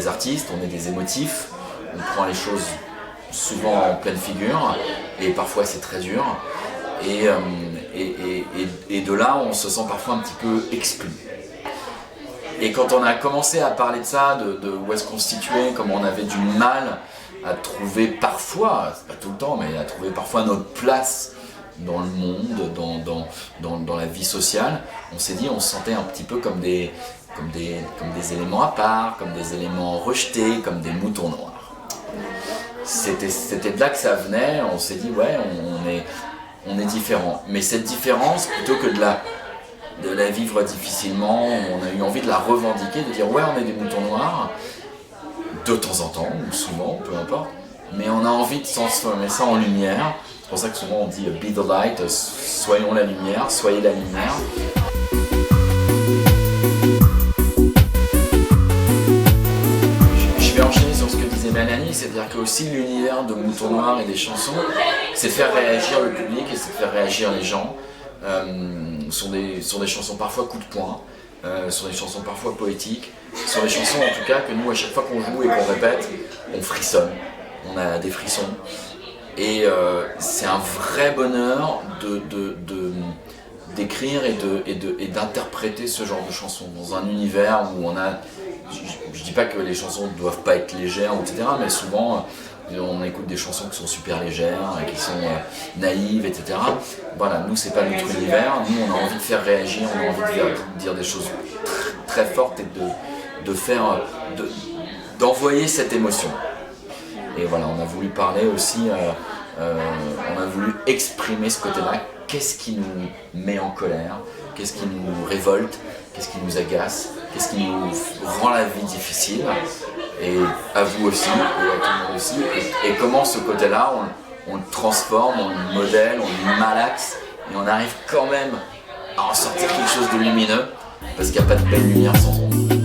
des artistes, on est des émotifs, on prend les choses souvent en pleine figure, et parfois c'est très dur. Et de là, on se sent parfois un petit peu exclu. Et quand on a commencé à parler de ça, de où est-ce qu'on se situait, comment on avait du mal à trouver parfois, c'est pas tout le temps, mais à trouver parfois notre place dans le monde, dans la vie sociale, on s'est dit, on se sentait un petit peu comme des éléments à part, comme des éléments rejetés, comme des moutons noirs. C'était de là que ça venait, on s'est dit, ouais, on est différent. Mais cette différence, plutôt que de la vivre difficilement, on a eu envie de la revendiquer, de dire ouais, on est des moutons noirs, de temps en temps, ou souvent, peu importe, mais on a envie de transformer ça en lumière. C'est pour ça que souvent on dit be the light, soyons la lumière, soyez la lumière. Je vais enchaîner sur ce que disait Mélanie, c'est-à-dire que aussi l'univers de Moutons Noirs et des chansons, c'est faire réagir le public et c'est faire réagir les gens. Sont des chansons parfois coup de poing, sont des chansons parfois poétiques, sont des chansons en tout cas que nous à chaque fois qu'on joue et qu'on répète, on frissonne, on a des frissons. Et c'est un vrai bonheur d'écrire et d'interpréter ce genre de chansons dans un univers où on a... Je dis pas que les chansons ne doivent pas être légères, etc. Mais souvent on écoute des chansons qui sont super légères, qui sont naïves, etc. Voilà, nous c'est pas notre univers, nous on a envie de faire réagir, on a envie de dire des choses très fortes et d'envoyer cette émotion. Et voilà, on a voulu parler aussi, on a voulu exprimer ce côté-là, qu'est-ce qui nous met en colère, qu'est-ce qui nous révolte, qu'est-ce qui nous agace, qu'est-ce qui nous rend la vie difficile, et à vous aussi, et à tout le monde aussi, et comment ce côté-là, on le transforme, on le modèle, on le malaxe, et on arrive quand même à en sortir quelque chose de lumineux, parce qu'il n'y a pas de belle lumière sans ombre.